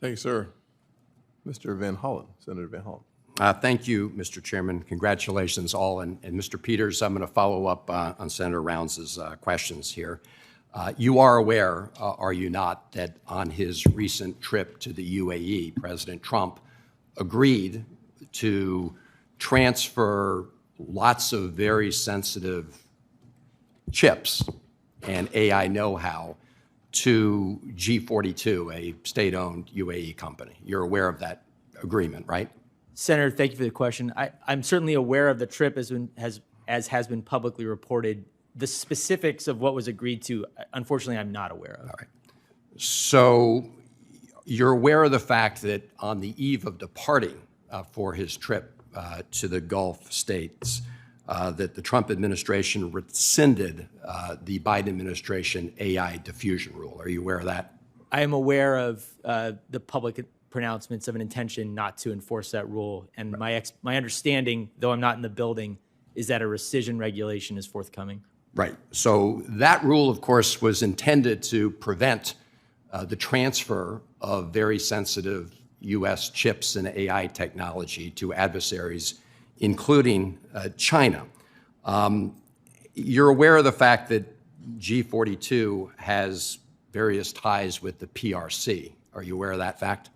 Thank you, sir. Mr. Van Hollen, Senator Van Hollen. Thank you, Mr. Chairman. Congratulations all. And Mr. Peters, I'm going to follow up on Senator Rounds' questions here. You are aware, are you not, that on his recent trip to the UAE, President Trump agreed to transfer lots of very sensitive chips and AI know-how to G42, a state-owned UAE company. You're aware of that agreement, right? Senator, thank you for the question. I'm certainly aware of the trip as has been publicly reported. The specifics of what was agreed to, unfortunately, I'm not aware of. All right. So you're aware of the fact that on the eve of departing for his trip to the Gulf states, that the Trump administration rescinded the Biden administration AI diffusion rule. Are you aware of that? I am aware of the public pronouncements of an intention not to enforce that rule. And right. my understanding, though I'm not in the building, is that a rescission regulation is forthcoming. Right. So that rule, of course, was intended to prevent the transfer of very sensitive U.S. chips and AI technology to adversaries, including China. You're aware of the fact that G42 has various ties with the PRC. Are you aware of that fact?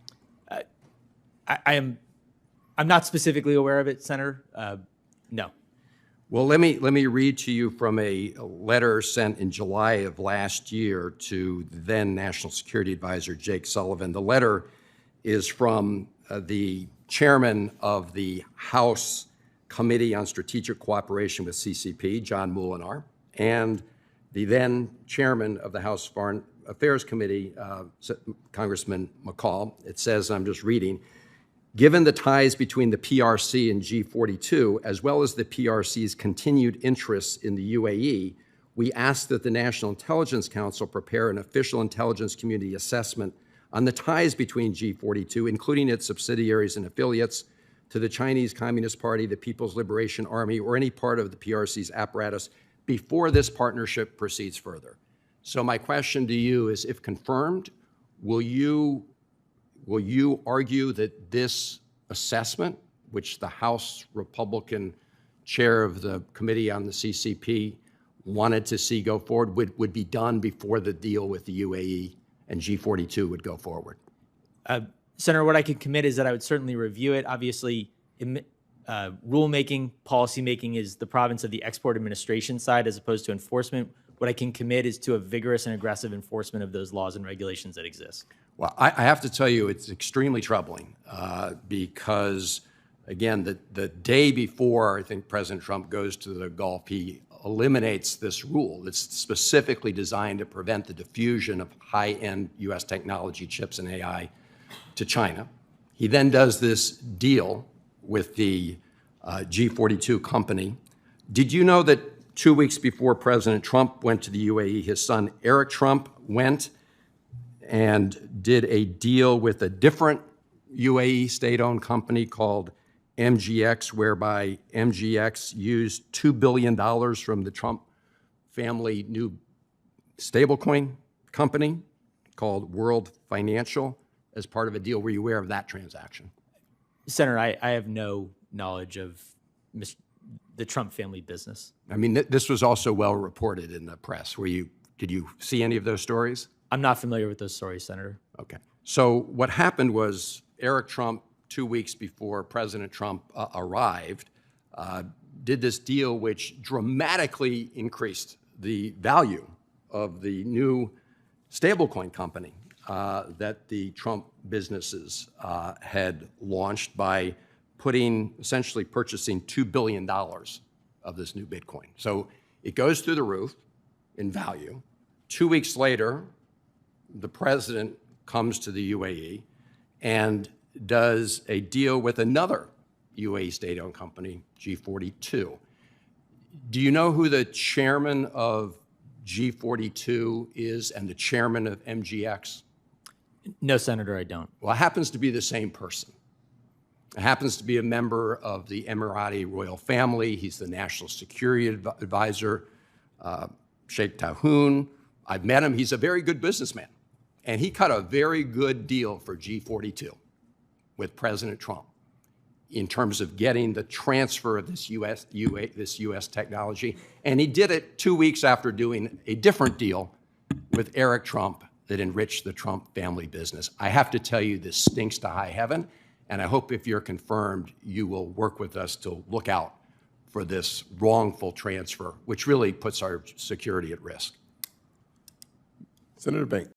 I'm not specifically aware of it, Senator. No. Well, let me read to you from a letter sent in July of last year to then National Security Advisor Jake Sullivan. The letter is from the chairman of the House Committee on Strategic Cooperation with CCP, John Moolenaar, and the then chairman of the House Foreign Affairs Committee, Congressman McCall. It says, I'm just reading, given the ties between the PRC and G42, as well as the PRC's continued interests in the UAE, we ask that the National Intelligence Council prepare an official intelligence community assessment on the ties between G42, including its subsidiaries and affiliates, to the Chinese Communist Party, the People's Liberation Army, or any part of the PRC's apparatus before this partnership proceeds further. So my question to you is, if confirmed, will you argue that this assessment, which the House Republican chair of the Committee on the CCP wanted to see go forward, would be done before the deal with the UAE and G42 would go forward? Senator, what I can commit is that I would certainly review it. Obviously, rulemaking, policymaking is the province of the export administration side as opposed to enforcement. What I can commit is to a vigorous and aggressive enforcement of those laws and regulations that exist. Well, I have to tell you, it's extremely troubling because, again, the day before I think President Trump goes to the Gulf, he eliminates this rule that's specifically designed to prevent the diffusion of high-end U.S. technology chips and AI to China. He then does this deal with the G42 company. Did you know that 2 weeks before President Trump went to the UAE, his son Eric Trump went and did a deal with a different UAE state-owned company called MGX, whereby MGX used $2 billion from the Trump family new stablecoin company called World Financial as part of a deal? Were you aware of that transaction? Senator, I have no knowledge of the Trump family business. I mean, this was also well reported in the press. Did you see any of those stories? I'm not familiar with those stories, Senator. Okay. So what happened was Eric Trump, 2 weeks before President Trump arrived, did this deal which dramatically increased the value of the new stablecoin company that the Trump businesses had launched by essentially purchasing $2 billion of this new Bitcoin. So it goes through the roof in value. 2 weeks later, the president comes to the UAE and does a deal with another UAE state-owned company, G42. Do you know who the chairman of G42 is and the chairman of MGX? No, Senator, I don't. Well, it happens to be the same person. It happens to be a member of the Emirati royal family. He's the national security advisor, Sheikh Tahoon. I've met him. He's a very good businessman. And he cut a very good deal for G42 with President Trump in terms of getting the transfer of this U.S. technology. And he did it 2 weeks after doing a different deal with Eric Trump that enriched the Trump family business. I have to tell you, this stinks to high heaven, and I hope if you're confirmed, you will work with us to look out for this wrongful transfer, which really puts our security at risk. Senator Banks.